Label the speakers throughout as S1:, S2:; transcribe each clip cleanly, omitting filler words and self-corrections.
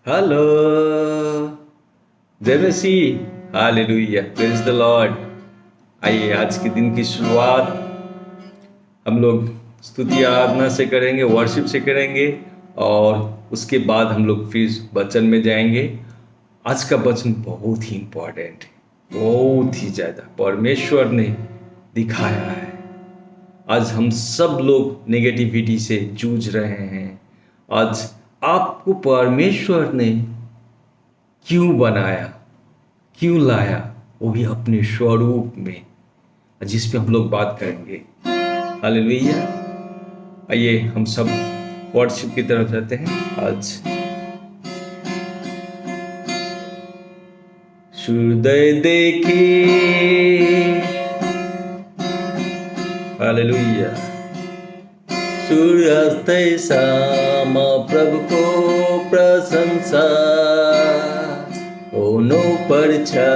S1: Hello. जय मसीह। Hallelujah, praise the Lord. आइए आज के दिन की शुरुआत हम लोग स्तुति आराधना से करेंगे, वर्शिप से करेंगे और उसके बाद हम लोग फिर वचन में जाएंगे। आज का वचन बहुत ही इम्पोर्टेंट है, बहुत ही ज़्यादा परमेश्वर ने दिखाया है। आज हम सब लोग नेगेटिविटी से जूझ रहे हैं। आज आपको परमेश्वर ने क्यों बनाया, क्यों लाया, वो भी अपने स्वरूप में, जिस पे हम लोग बात करेंगे। हालेलुया। आइए हम सब वर्शिप की तरफ जाते हैं। आज सूर्योदय देखे, हालेलुया, सूर्यास्त शाम प्रभु को प्रशंसा, ओनो परछा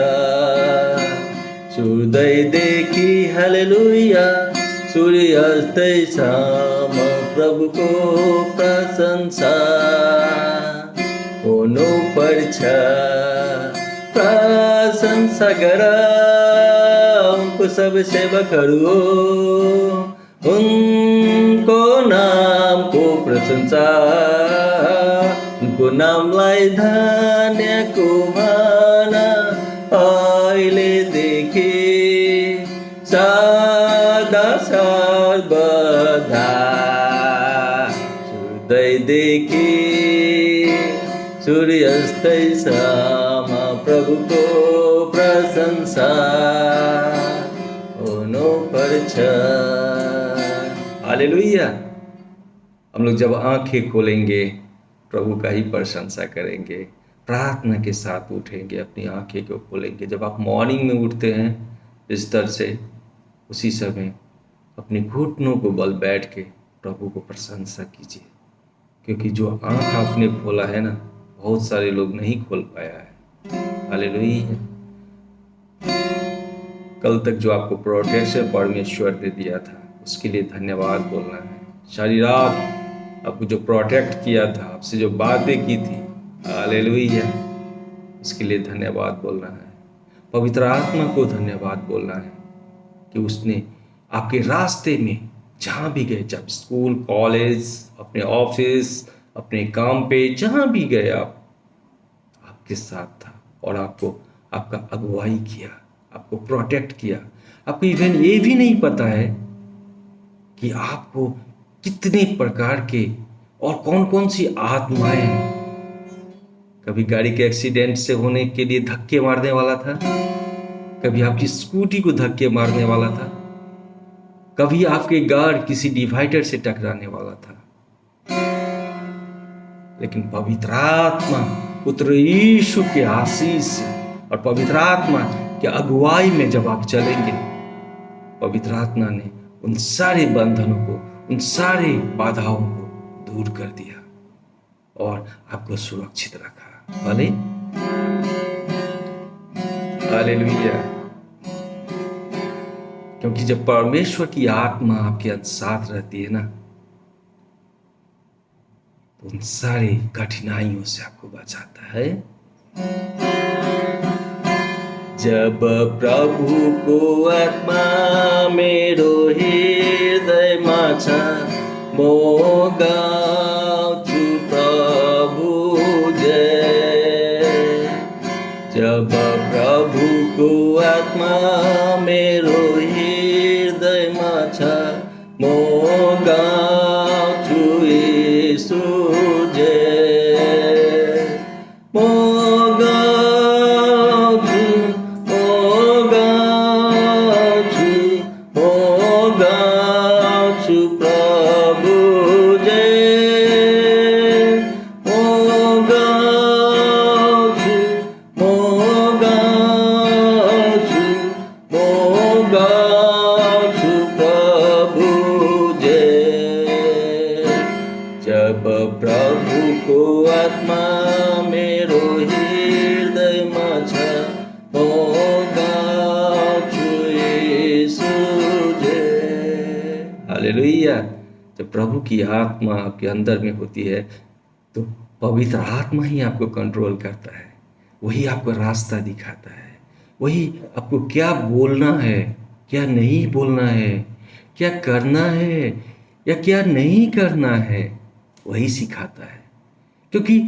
S1: सूर्योदय देखी, हालेलुया, सूर्यास्त शाम प्रभु को प्रशंसा, ओनो परछा प्रशंसा करा, उनको सब सेवा करो, उनको नाम को प्रशंसा, उनको नामलाई धन्य को भाना, अहिले देखे सदा सर्वदा, सूर्योदय देखे सूर्यास्त शाम प्रभु को प्रशंसा, ओनो परछा। हालेलुया। हम लोग जब आंखें खोलेंगे प्रभु का ही प्रशंसा करेंगे, प्रार्थना के साथ उठेंगे, अपनी आंखें को खोलेंगे। जब आप मॉर्निंग में उठते हैं बिस्तर से, उसी समय अपने घुटनों को बल बैठ के प्रभु को प्रशंसा कीजिए, क्योंकि जो आंख आपने खोला है ना, बहुत सारे लोग नहीं खोल पाया है। हालेलुया। कल तक जो आपको प्रोटेक्शन परमेश्वर ने दिया था, उसके लिए धन्यवाद बोलना है। सारी रात आपको जो प्रोटेक्ट किया था, आपसे जो बातें की थी, हालेलुया, उसके लिए धन्यवाद बोलना है। पवित्र आत्मा को धन्यवाद बोलना है कि उसने आपके रास्ते में जहाँ भी गए, जब स्कूल, कॉलेज, अपने ऑफिस, अपने काम पे, जहाँ भी गए आप, आपके साथ था और आपको आपका अगुवाई किया, आपको प्रोटेक्ट किया। आपको इवन ये भी नहीं पता है कि आपको कितने प्रकार के और कौन कौन सी आत्माएं, कभी गाड़ी के एक्सीडेंट से होने के लिए धक्के मारने वाला था, कभी आपकी स्कूटी को धक्के मारने वाला था, कभी आपके गार्ड किसी डिवाइडर से टकराने वाला था। लेकिन पवित्र आत्मा, पुत्र यीशु के आशीष से और पवित्र आत्मा के अगुवाई में जब आप चलेंगे, पवित्र आत्मा ने उन सारे बंधनों को, उन सारे बाधाओं को दूर कर दिया और आपको सुरक्षित रखा। भले हालेलुया। क्योंकि जब परमेश्वर की आत्मा आपके साथ रहती है ना, तो उन सारी कठिनाइयों से आपको बचाता है। जब प्रभु को आत्मा मेरो हृदयमा छ, म गाउँछु प्रभु जय। जब प्रभु को आत्मा मेरो हृदयमा छ, म गाउँछु यीशु जय। म जब प्रभु को आत्मा मेरो हृदयमा छ, म गाउँछु यीशु जय। हालेलुया। जब प्रभु की आत्मा आपके अंदर में होती है, तो पवित्र आत्मा ही आपको कंट्रोल करता है, वही आपको रास्ता दिखाता है, वही आपको क्या बोलना है, क्या नहीं बोलना है, क्या करना है या क्या नहीं करना है, वही सिखाता है। क्योंकि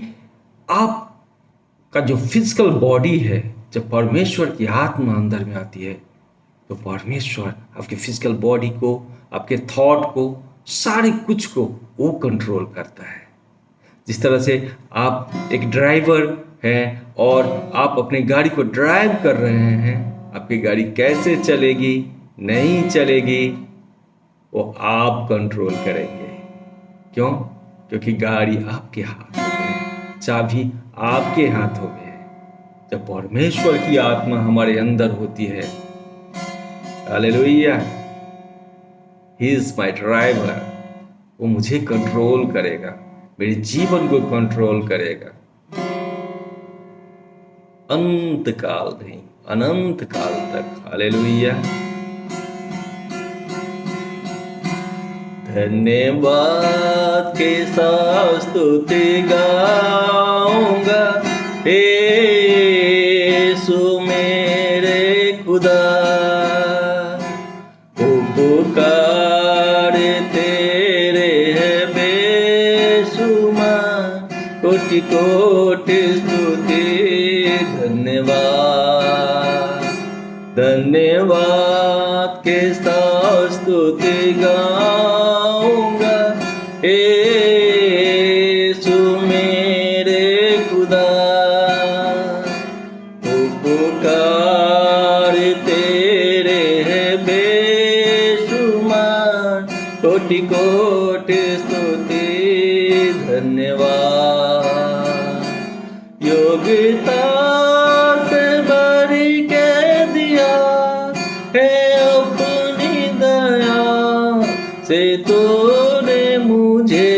S1: आपका जो फिजिकल बॉडी है, जब परमेश्वर की आत्मा अंदर में आती है तो परमेश्वर आपके फिजिकल बॉडी को, आपके थॉट को, सारे कुछ को वो कंट्रोल करता है। जिस तरह से आप एक ड्राइवर हैं और आप अपनी गाड़ी को ड्राइव कर रहे हैं, आपकी गाड़ी कैसे चलेगी, नहीं चलेगी, वो आप कंट्रोल करेंगे। क्यों? क्योंकि गाड़ी आपके हाथों में है, चाबी आपके हाथों में है। जब परमेश्वर की आत्मा हमारे अंदर होती है, hallelujah, he is my driver, वो मुझे कंट्रोल करेगा, मेरे जीवन को कंट्रोल करेगा। अंत काल नहीं, अनंत काल तक। हालेलुया। धन्यवाद के साथ स्तुति गाऊंगा, यीशु मेरे खुदा। उपकार तेरे है बेशुमार, कोटि कोटि स्तुति धन्यवाद। धन्यवाद के साथ स्तुति गाऊंगा, यीशु मेरे खुदा। उपकार तेरे है बेशुमार, कोटि कोटि स्तुति धन्यवाद। योग्यता से भरी के दिया है अपनी दया से तूने मुझे।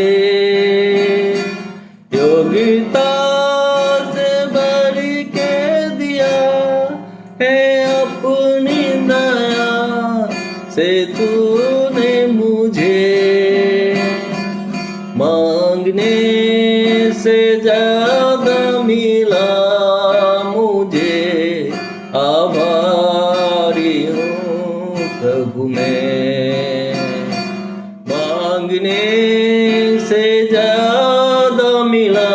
S1: योग्यता से भरी के दिया है अपनी दया से तूने मुझे। मांगने से ज्यादा मिला मुझे, आभारी हूँ प्रभु मैं। मांगने से ज्यादा मिला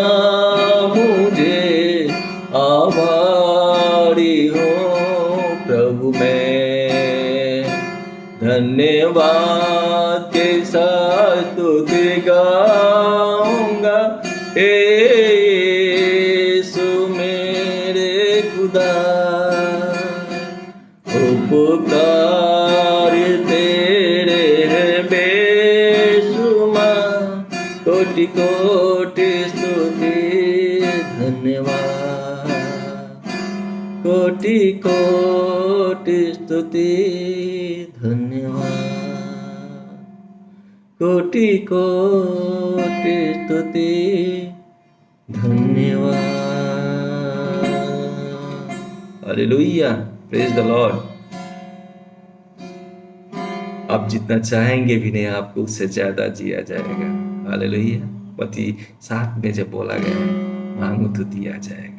S1: मुझे, आभारी हूँ प्रभु मैं। धन्यवाद के साथ स्तुति गाऊंगा, यीशु मेरे खुदा। उपकार तेरे है बेशुमार, कोटि कोटि स्तुति धन्यवाद। कोटि कोटि स्तुति धन्यवाद। कोटि कोटि स्तुति धन्यवाद। Hallelujah, praise the Lord. आप जितना चाहेंगे भी नहीं, आपको उससे ज्यादा जिया जाएगा। हालेलुया। पति साथ में जब बोला गया है, मांगो तो दिया जाएगा।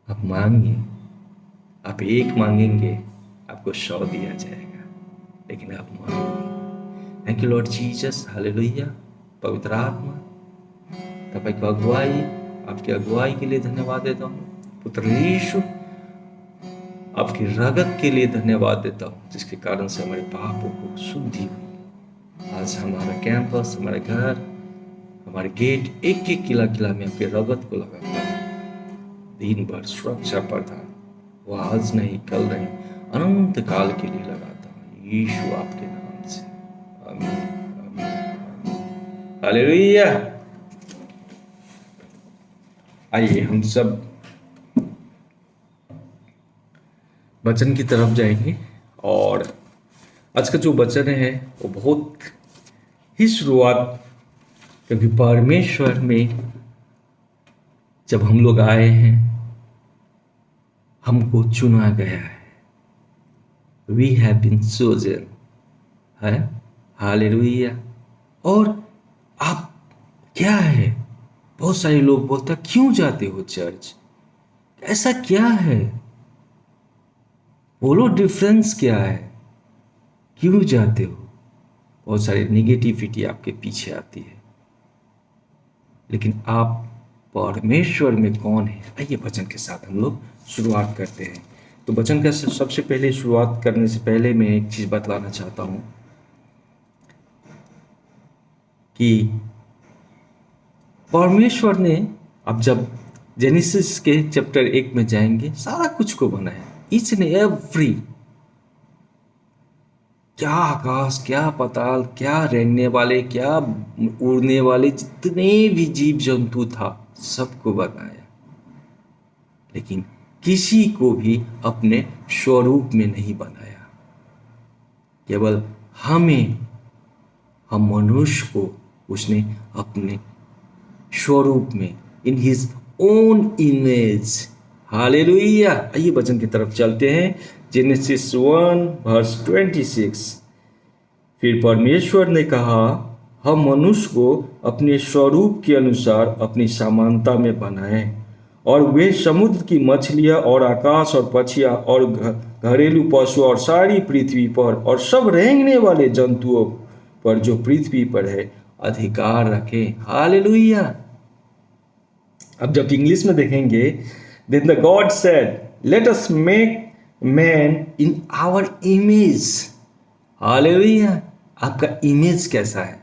S1: आप मांगिए, आप एक मांगेंगे आपको 100 दिया जाएगा, लेकिन आप मांगिए। Thank you Lord Jesus. Hallelujah. पवित्र आत्मा, तपाईँको अगुवाई, आपकी अगुवाई के लिए धन्यवाद देता हूँ। पुत्र यीशु, आपकी रगत के लिए धन्यवाद देता हूँ, जिसके कारण से हमारे पापों को शुद्धि हुई। आज हमारा कैंपस, हमारे घर, हमारे गेट, एक एक किला किला में आपके रगत को लगा हुआ है। दिन भर सुरक्षा पर था, वो आज नहीं, कल नहीं, अनंत काल के लिए लगाता हूँ यीशु आपके नाम से। आमीन, आमीन, आमीन। हालेलुया। आइए हम सब वचन की तरफ जाएंगे, और आज का जो वचन है वो बहुत ही शुरुआत, क्योंकि परमेश्वर में जब हम लोग आए हैं, हमको चुना गया है। We have been chosen है। हालेलुया। और आप क्या है? बहुत सारे लोग बोलते हैं क्यों जाते हो चर्च, ऐसा क्या है? बोलो डिफरेंस क्या है, क्यों जाते हो? बहुत सारी निगेटिविटी आपके पीछे आती है। लेकिन आप परमेश्वर में कौन है? आइए वचन के साथ हम लोग शुरुआत करते हैं। तो वचन का सबसे पहले शुरुआत करने से पहले मैं एक चीज़ बतलाना चाहता हूँ कि परमेश्वर ने, अब जब जेनेसिस के चैप्टर 1 में जाएंगे, सारा कुछ को बनाया, ईच एंड एवरी, क्या आकाश, क्या पाताल, क्या रहने वाले, क्या उड़ने वाले, जितने भी जीव जंतु था सबको बनाया। लेकिन किसी को भी अपने स्वरूप में नहीं बनाया, केवल हमें, हम मनुष्य को उसने अपने स्वरूप में, in his own image. Hallelujah. आइए वचन की तरफ चलते हैं। Genesis 1 verse 26। फिर परमेश्वर ने कहा, हम मनुष्य को अपने स्वरूप के अनुसार अपनी समानता में बनाएं, और वे समुद्र की मछलियां और आकाश और पक्षियां और घरेलू पशु और सारी पृथ्वी पर और सब रेंगने वाले जंतुओं पर जो पृथ्वी पर है अधिकार रखें। हालेलुया। अब जब इंग्लिश में देखेंगे, then the God said let us make man in our image. Hallelujah. आपका इमेज कैसा है?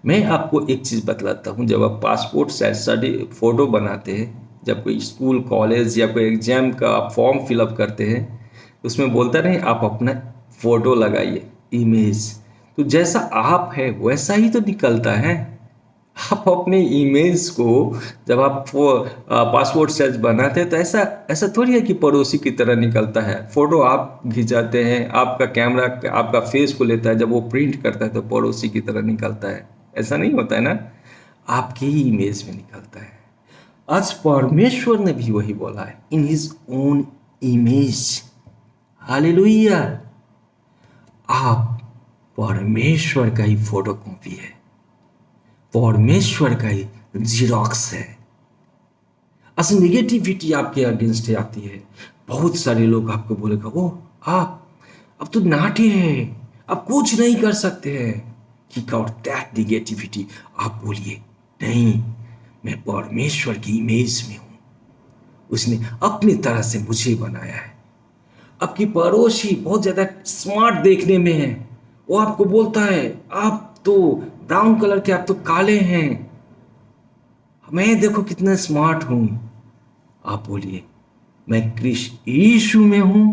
S1: मैं आपको एक चीज़ बतलाता हूँ। जब आप पासपोर्ट साइज स्टडी फोटो बनाते हैं, जब कोई स्कूल कॉलेज या कोई एग्जाम का आप फॉर्म फिलअप करते हैं, उसमें बोलता नहीं आप अपना फोटो लगाइए, इमेज। तो जैसा आप है वैसा ही तो निकलता है। आप अपने इमेज को, जब आप पासपोर्ट साइज बनाते हैं, तो ऐसा ऐसा थोड़ी है कि पड़ोसी की तरह निकलता है। फोटो आप खिंचाते हैं, आपका कैमरा आपका फेस को लेता है, जब वो प्रिंट करता है तो पड़ोसी की तरह निकलता है। ऐसा नहीं होता है ना, आपके ही इमेज में निकलता है। आज परमेश्वर ने भी वही बोला है, इन हिज ओन इमेज। हालेलुया। आप परमेश्वर का ही फोटो कॉपी है, परमेश्वर का ही जीरोक्स है। असल निगेटिविटी आपके अगेंस्ट आती है। बहुत सारे लोग आपको बोलेगा, ओ आप अब तो नाटे हैं, आप कुछ नहीं कर सकते हैं। Kick out that negativity. आप बोलिए नहीं, मैं परमेश्वर की इमेज में हूं, उसने अपनी तरह से मुझे बनाया है। आपकी पड़ोसी बहुत ज्यादा स्मार्ट देखने में है, वो आपको बोलता है आप तो ब्राउन कलर के, आप तो काले हैं, मैं देखो कितना स्मार्ट हूं। आप बोलिए मैं कृष्ण यीशु में हूं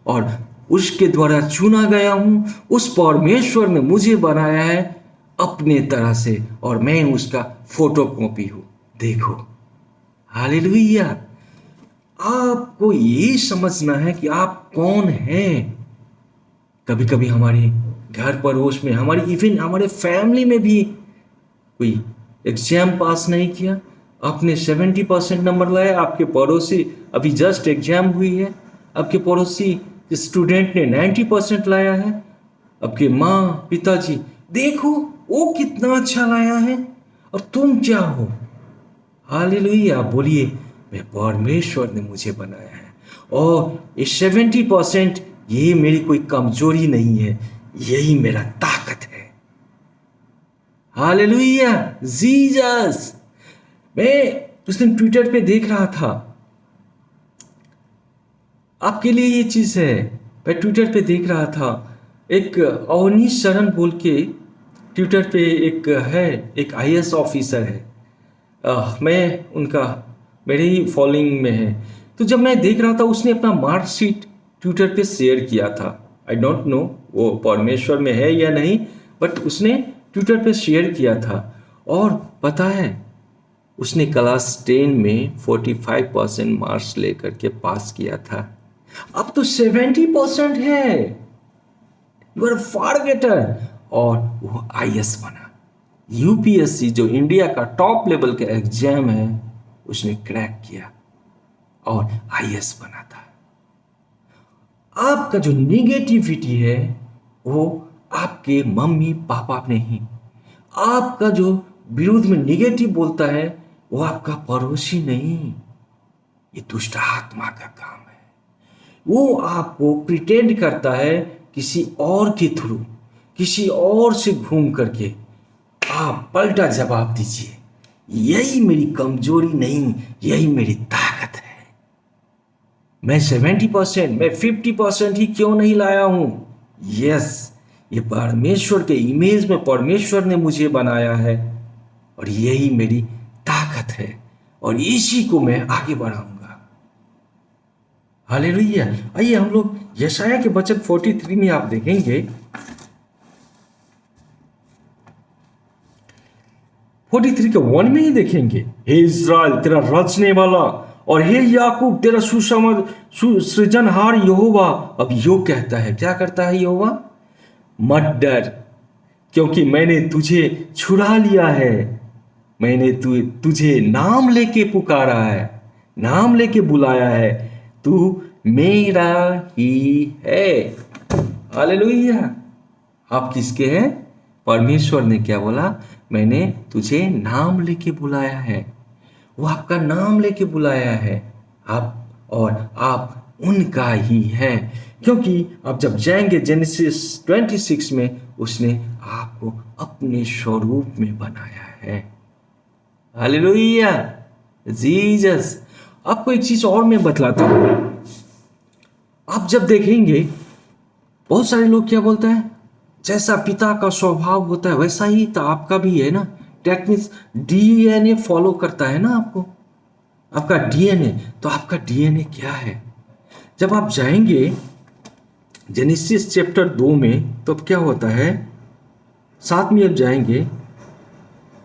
S1: और उसके द्वारा चुना गया हूं, उस परमेश्वर ने मुझे बनाया है अपने तरह से, और मैं उसका फोटो कॉपी हूं। देखो। हालेलुया। आपको ये समझना है कि आप कौन हैं। कभी कभी हमारे घर पड़ोस में, हमारी इवन हमारे फैमिली में भी कोई एग्जाम पास नहीं किया, आपने 70% नंबर लाया, आपके पड़ोसी अभी जस्ट एग्जाम हुई है, आपके पड़ोसी स्टूडेंट ने 90% लाया है, आपके माँ पिताजी देखो वो कितना अच्छा लाया है, और तुम क्या हो? हालेलुया। बोलिए मैं परमेश्वर ने मुझे बनाया है, और ये 70% ये मेरी कोई कमजोरी नहीं है, यही मेरा ताकत है। हालेलुया। जीसस। मैं उस दिन ट्विटर पे देख रहा था, आपके लिए ये चीज है। मैं ट्विटर पे देख रहा था, एक अवनीश शरण बोल के ट्विटर पे एक है, एक आईएएस ऑफिसर है। मैं उनका, मेरे ही फॉलोइंग में है। तो जब मैं देख रहा था, उसने अपना मार्कशीट ट्विटर पे शेयर किया था। आई डोंट नो वो परमेश्वर में है या नहीं, बट उसने ट्विटर पे शेयर किया था। और पता है, उसने क्लास 10 में 45% मार्क्स लेकर के पास किया था। अब तो 70% है। You are far better. और वो आईएएस बना। यूपीएससी जो इंडिया का टॉप लेवल का एग्जाम है, उसने क्रैक किया और आईएएस बना था। आपका जो निगेटिविटी है वो आपके मम्मी पापा नहीं, आपका जो विरोध में निगेटिव बोलता है, वो आपका पड़ोसी नहीं, ये दुष्ट आत्मा का काम है। वो आपको प्रिटेंड करता है किसी और के थ्रू, किसी और से घूम करके आप पलटा जवाब दीजिए। यही मेरी कमजोरी नहीं, यही मेरी ताकत है। मैं 70%, मैं 50% ही क्यों नहीं लाया हूं? यस, ये परमेश्वर के इमेज में परमेश्वर ने मुझे बनाया है और यही मेरी ताकत है और इसी को मैं आगे बढ़ाऊंगा। हालेलुया। आइए हम लोग यशाया के वचन 43 में आप देखेंगे, 43 के 1 में ही देखेंगे, हे इस्राएल तेरा रचने वाला और हे याकूब तेरा सृजनहार यहोवा अब यो कहता है। क्या करता है यहोवा? मत डर, क्योंकि मैंने तुझे छुड़ा लिया है, मैंने तुझे नाम लेके पुकारा है, नाम लेके बुलाया है, तू मेरा ही है। हालेलुया। आप किसके हैं? परमेश्वर ने क्या बोला? मैंने तुझे नाम लेके बुलाया है। वो आपका नाम लेके बुलाया है, आप और आप उनका ही है। क्योंकि आप जब जाएंगे जेनेसिस 26 में, उसने आपको अपने स्वरूप में बनाया है। Hallelujah, Jesus. आपको एक चीज और मैं बतलाता हूं। आप जब देखेंगे, बहुत सारे लोग क्या बोलते हैं, जैसा पिता का स्वभाव होता है वैसा ही तो आपका भी है ना। दैट मीन्स डीएनए फॉलो करता है ना आपको, आपका डीएनए। तो आपका डीएनए क्या है? जब आप जाएंगे जेनेसिस चैप्टर 2 में, तब क्या होता है, 7 में अब जाएंगे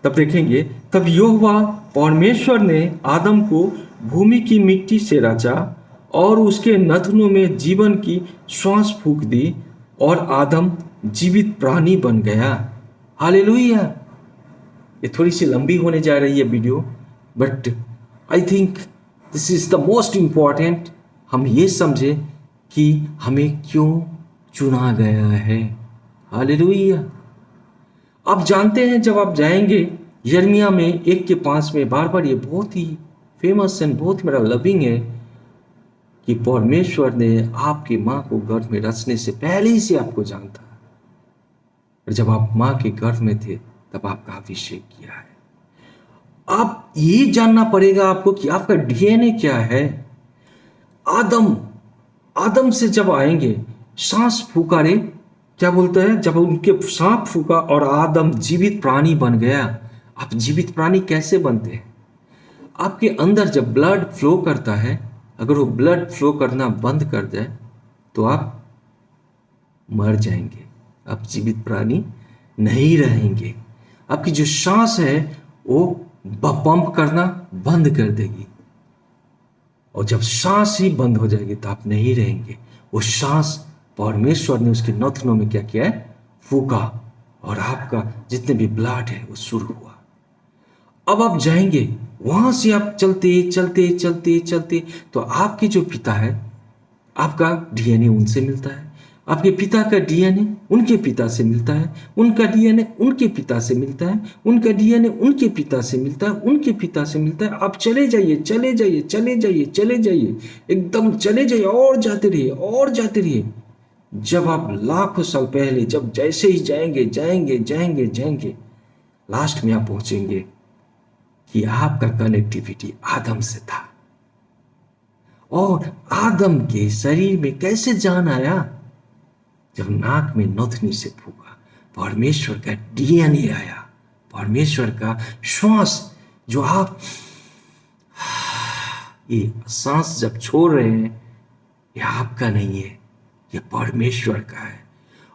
S1: तब देखेंगे, तब यहोवा परमेश्वर ने आदम को भूमि की मिट्टी से रचा और उसके नथनों में जीवन की श्वास फूंक दी और आदम जीवित प्राणी बन गया। हालेलुया। ये थोड़ी सी लंबी होने जा रही है video, but I think this is the most important. हम ये समझे कि हमें क्यों चुना गया है। हालेलुया। आप जानते हैं, जब आप जाएंगे यिर्मयाह में 1:5 में, बार बार ये बहुत ही फेमस एंड बहुत मेरा लविंग है कि परमेश्वर ने आपकी माँ को गर्भ में रचने से पहले ही से आपको जानता, और जब आप माँ के गर्भ में थे तब आपका अभिषेक किया है। आप ये जानना पड़ेगा आपको कि आपका डीएनए क्या है। आदम से जब आएंगे, सांस फूका रे, क्या बोलते हैं, जब उनके सांप फूका और आदम जीवित प्राणी बन गया। आप जीवित प्राणी कैसे बनते हैं? आपके अंदर जब ब्लड फ्लो करता है, अगर वो ब्लड फ्लो करना बंद कर जाए तो आप मर जाएंगे, आप जीवित प्राणी नहीं रहेंगे। आपकी जो सांस है वो पंप करना बंद कर देगी, और जब सांस ही बंद हो जाएगी तो आप नहीं रहेंगे। वो सांस परमेश्वर ने उसके नथनों में क्या किया है? फूका, और आपका जितने भी ब्लड है वो शुरू हुआ। अब आप जाएंगे वहां से, आप चलते चलते चलते चलते, तो आपके जो पिता है, आपका डीएनए उनसे मिलता है, आपके पिता का डीएनए उनके पिता से मिलता है, उनका डीएनए उनके पिता से मिलता है, उनका डीएनए उनके पिता से मिलता है, उनके पिता से मिलता है। आप चले जाइए चले जाइए चले जाइए चले जाइए, एकदम चले जाइए और जाते रहिए और जाते रहिए। जब आप लाखों साल पहले, जब जैसे ही जाएंगे जाएंगे जाएंगे जाएंगे, लास्ट में आप पहुंचेंगे कि आपका कनेक्टिविटी आदम से था। और आदम के शरीर में कैसे जान आया? जब नाक में नथनी से फूका, परमेश्वर का डीएनए आया, परमेश्वर का श्वास। जो आप ये सांस जब छोड़ रहे हैं, ये आपका नहीं है, ये परमेश्वर का है।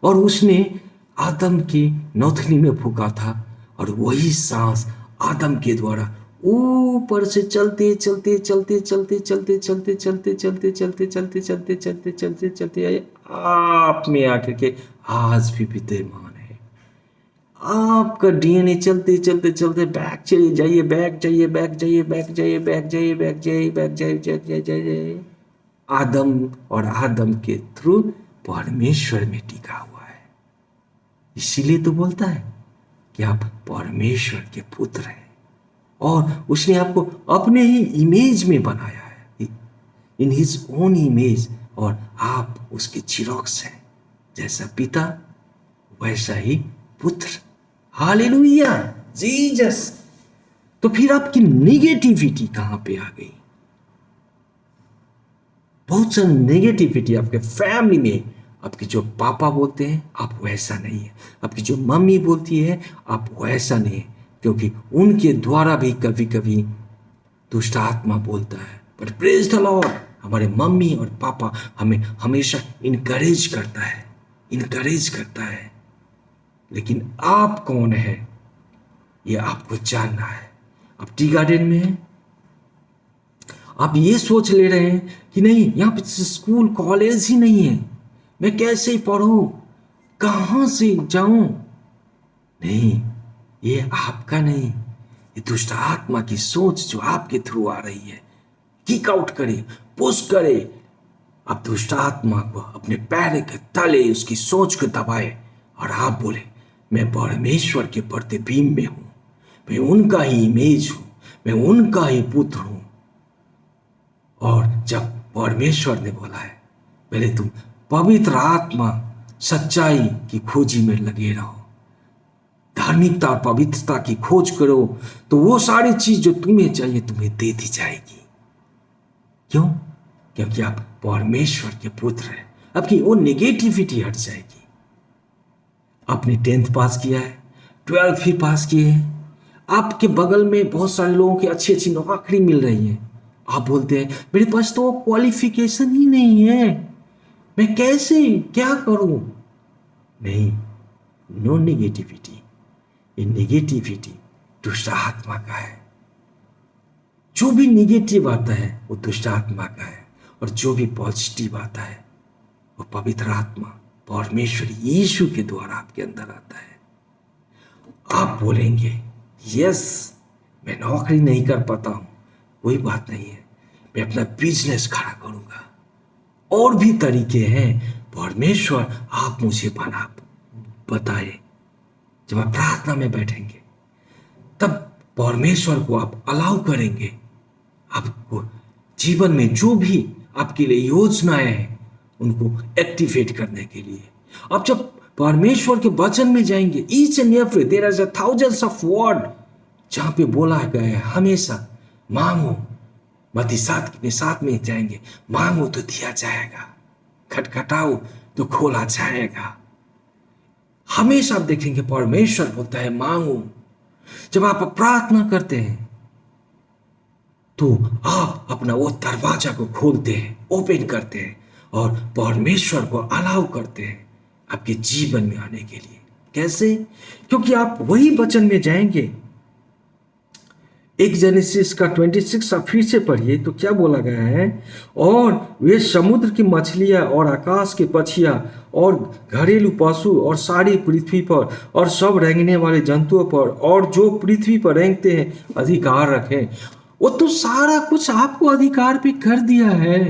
S1: और उसने आदम की नथनी में फूका था, और वही सांस आदम के द्वारा ऊपर से चलते चलते चलते चलते चलते चलते चलते चलते चलते चलते चलते चलते चलते चलते आए आप में आकर के आज भी विद्यमान है। आपका डीएनए चलते चलते चलते बैक चले जाइए, बैक जाइए, बैक जाइए, बैक जाइए, बैक जाइए, बैक जाइए, बैक जाइए, जाइए, आदम और आदम के थ्रू परमेश्वर में टिका हुआ है। इसीलिए तो बोलता है
S2: कि आप परमेश्वर के पुत्र हैं और उसने आपको अपने ही इमेज में बनाया है, इन हिज ओन इमेज, और आप उसके चिरॉक्स हैं। जैसा पिता वैसा ही पुत्र। Hallelujah, Jesus. तो फिर आपकी नेगेटिविटी कहां पे आ गई? बहुत सारी नेगेटिविटी आपके फैमिली में। आपके जो पापा बोलते हैं आप वैसा नहीं है, आपकी जो मम्मी बोलती है आप वैसा नहीं है, क्योंकि उनके द्वारा भी कभी कभी दुष्ट आत्मा बोलता है। बट प्रेज द लॉर्ड, हमारे मम्मी और पापा हमें हमेशा इनकरेज करता है। लेकिन आप कौन है ये आपको जानना है। आप टी गार्डन में हैं, आप ये सोच ले रहे हैं कि नहीं, यहाँ पे स्कूल कॉलेज ही नहीं है, मैं कैसे पढ़ूं, कहाँ से जाऊं? नहीं, ये आपका नहीं, ये दुष्ट आत्मा की सोच जो आपके थ्रू आ रही है। किक आउट करे, पुश करे। आप दुष्ट आत्मा को अपने पैर के तले उसकी सोच को दबाए और आप बोले, मैं परमेश्वर के प्रतिबिंब में हूं, मैं उनका ही इमेज हूं, मैं उनका ही पुत्र हूं। और जब परमेश्वर ने बोला है पहले तुम पवित्र आत्मा सच्चाई की खोजी में लगे रहो, धार्मिकता और पवित्रता की खोज करो, तो वो सारी चीज जो तुम्हें चाहिए तुम्हें दे दी जाएगी। क्यों? क्योंकि आप परमेश्वर के पुत्र हैं। आपकी वो नेगेटिविटी हट जाएगी। आपने 10th पास किया है, 12th भी पास किए हैं, आपके बगल में बहुत सारे लोगों की अच्छी अच्छी नौकरी मिल रही है, आप बोलते हैं मेरे पास तो क्वालिफिकेशन ही नहीं है, मैं कैसे क्या करूं? नहीं, नो नेगेटिविटी। ये नेगेटिविटी दुष्ट आत्मा का है। जो भी नेगेटिव आता है वो दुष्ट आत्मा का है, और जो भी पॉजिटिव आता है वो पवित्र आत्मा परमेश्वर यीशु के द्वारा आपके अंदर आता है। आप बोलेंगे यस, मैं नौकरी नहीं कर पाता हूं, कोई बात नहीं है, मैं अपना बिजनेस खड़ा करूंगा। और भी तरीके हैं, परमेश्वर आप मुझे बताए। जब आप प्रार्थना में बैठेंगे तब परमेश्वर को आप अलाउ करेंगे आपको जीवन में जो भी आपके लिए योजनाएं हैं उनको एक्टिवेट करने के लिए। आप जब परमेश्वर के वचन में जाएंगे, each and every there is thousands of word जहां पे बोला गया है हमेशा मांगो। मत्ती 7 में जाएंगे, मांगो तो दिया जाएगा, खटखटाओ तो खोला जाएगा। हमेशा आप देखेंगे परमेश्वर बोलता है मांगो। जब आप प्रार्थना करते हैं तो आप अपना वो दरवाजा को खोलते हैं, ओपन करते हैं और परमेश्वर को अलाउ करते हैं आपके जीवन में आने के लिए। कैसे? क्योंकि आप वही वचन में जाएंगे। एक जेनेसिस का 26 आप फिर से पढ़िए तो क्या बोला गया है, और वे समुद्र की मछलियां और आकाश के पक्षियां और घरेलू पशु और सारी पृथ्वी पर और सब रेंगने वाले जंतुओं पर और जो पृथ्वी पर रेंगते हैं अधिकार रखें। वो तो सारा कुछ आपको अधिकार पे कर दिया है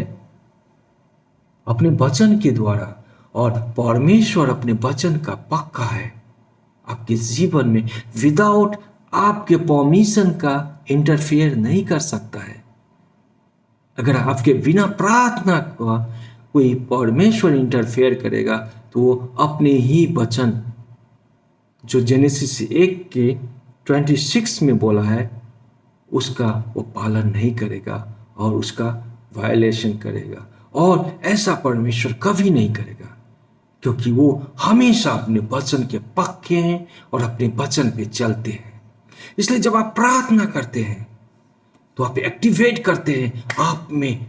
S2: अपने वचन के द्वारा, और परमेश्वर अपने वचन का पक्का है आपके जीवन में। विदाउट आपके परमिशन का इंटरफेयर नहीं कर सकता है। अगर आपके बिना प्रार्थना का कोई परमेश्वर इंटरफेयर करेगा तो वो अपने ही वचन जो जेनेसिस 1 के 26 में बोला है उसका वो पालन नहीं करेगा और उसका वायलेशन करेगा। और ऐसा परमेश्वर कभी नहीं करेगा, क्योंकि वो हमेशा अपने वचन के पक्के हैं और अपने वचन पे चलते हैं। इसलिए जब आप प्रार्थना करते हैं तो आप एक्टिवेट करते हैं आप में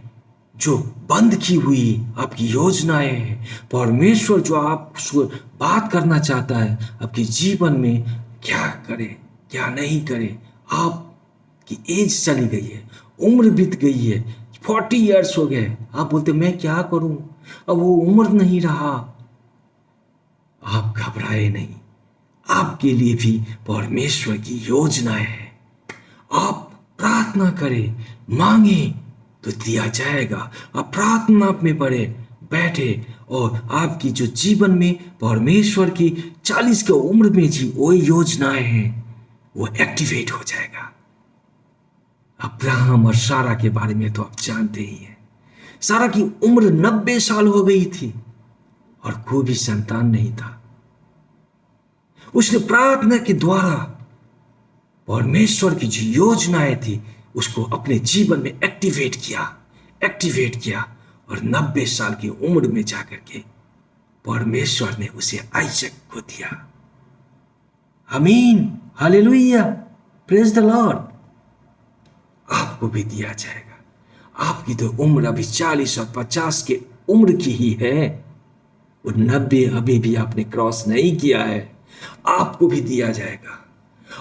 S2: जो बंद की हुई आपकी योजनाएं हैं। परमेश्वर जो आप बात करना चाहता है आपके जीवन में, क्या करे क्या नहीं करे। आपकी एज चली गई है, उम्र बीत गई है, 40 ईयर्स हो गए, आप बोलते मैं क्या करूं, अब वो उम्र नहीं रहा। आप घबराए नहीं, आपके लिए भी परमेश्वर की योजनाएं है। आप प्रार्थना करें, मांगे तो दिया जाएगा। आप प्रार्थना में पढ़े, बैठे और आपकी जो जीवन में परमेश्वर की 40 की उम्र में जी वो योजनाएं हैं वो एक्टिवेट हो जाएगा। अब्राहम और सारा के बारे में तो आप जानते ही हैं। सारा की उम्र 90 साल हो गई थी और कोई भी संतान नहीं था। उसने प्रार्थना के द्वारा परमेश्वर की जो योजनाएं थी उसको अपने जीवन में एक्टिवेट किया और 90 साल की उम्र में जाकर के परमेश्वर ने उसे आइजक को दिया। आमीन, हालेलुया, प्रेज द लॉर्ड। आपको भी दिया जाएगा। आपकी तो उम्र अभी 40 और 50 के उम्र की ही है और 90 अभी भी आपने क्रॉस नहीं किया है। आपको भी दिया जाएगा।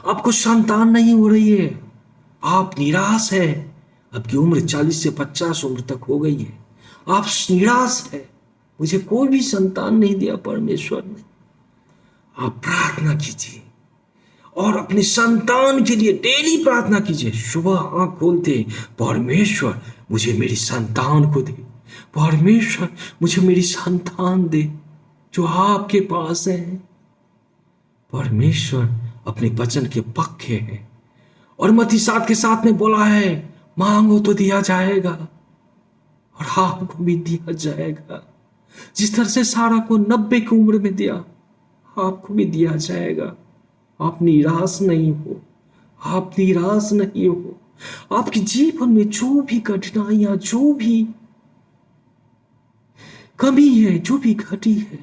S2: आपको संतान नहीं हो रही है, आप निराश है। आपकी उम्र 40 से 50 उम्र तक हो गई है, आप निराश है, मुझे कोई भी संतान नहीं दिया परमेश्वर ने। आप प्रार्थना कीजिए और अपने संतान के लिए डेली प्रार्थना कीजिए। सुबह आंख खोलते, परमेश्वर मुझे मेरी संतान को दे, परमेश्वर मुझे मेरी संतान दे जो आपके पास है। परमेश्वर अपने वचन के पक्के हैं और मत्ती 7 के 7 में बोला है, मांगो तो दिया जाएगा और आपको भी दिया जाएगा। जिस तरह से सारा को 90 की उम्र में दिया, आपको भी दिया जाएगा। आप निराश नहीं हो, आप निराश नहीं हो। आपके जीवन में जो भी कठिनाइयां, जो भी कमी है, जो भी घटी है,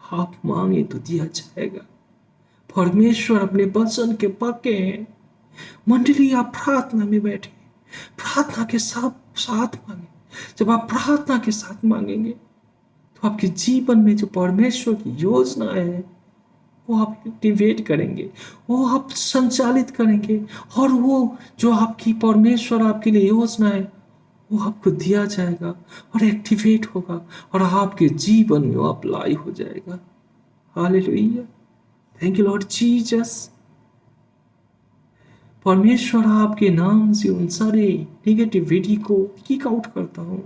S2: आप मांगे तो दिया जाएगा। परमेश्वर अपने वचन के पक्के हैं। मंडली, आप प्रार्थना में बैठे, प्रार्थना के साथ मांगे। जब आप प्रार्थना के साथ मांगेंगे तो आपके जीवन में जो परमेश्वर की योजना है वो आप एक्टिवेट करेंगे, वो आप संचालित करेंगे और वो जो आपकी परमेश्वर आपके लिए योजना है वो आपको दिया जाएगा और एक्टिवेट होगा और आपके जीवन में वो अप्लाई हो जाएगा। Hallelujah, thank you Lord Jesus. परमेश्वर आपके नाम से उन सारे नेगेटिविटी को किक आउट करता हूँ।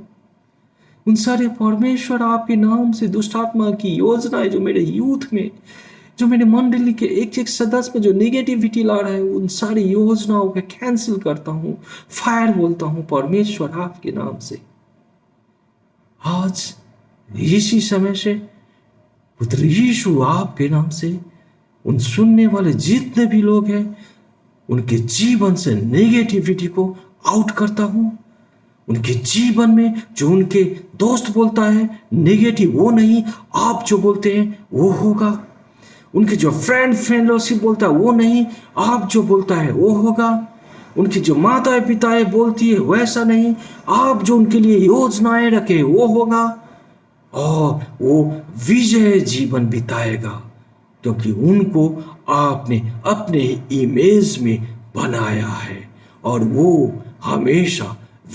S2: उन सारे परमेश्वर आपके नाम से दुष्ट आत्मा की योजनाएं जो मेरे यूथ में, जो मेरे मंडली के एक सदस्य में जो नेगेटिविटी ला रहा है, उन सारी योजनाओं को कैंसिल करता हूँ, फायर बोलता हूँ परमेश्वर आपके नाम से। आज इसी समय से पुत्र यीशु आपके नाम से उन सुनने वाले जितने भी लोग हैं उनके जीवन से नेगेटिविटी को आउट करता हूं। उनके जीवन में जो उनके दोस्त बोलता है नेगेटिव, वो नहीं, आप जो बोलते हैं वो होगा। उनके जो फ्रेंडशिप बोलता है वो नहीं, आप जो बोलता है वो होगा। उनकी जो माता पिता बोलती है वैसा नहीं, आप जो उनके लिए योजनाएं रखे वो होगा और वो विजय जीवन बिताएगा क्योंकि उनको आपने अपने इमेज में बनाया है और वो हमेशा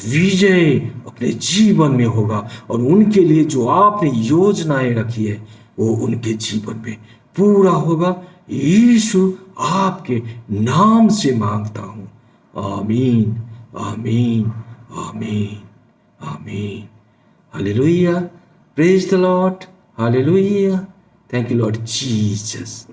S2: विजय अपने जीवन में होगा और उनके लिए जो आपने योजनाएं रखी है वो उनके जीवन में पूरा होगा। यीशु आपके नाम से मांगता हूं, आमीन, आमीन, आमीन, आमीन। Hallelujah, praise the Lord, hallelujah, thank you Lord Jesus.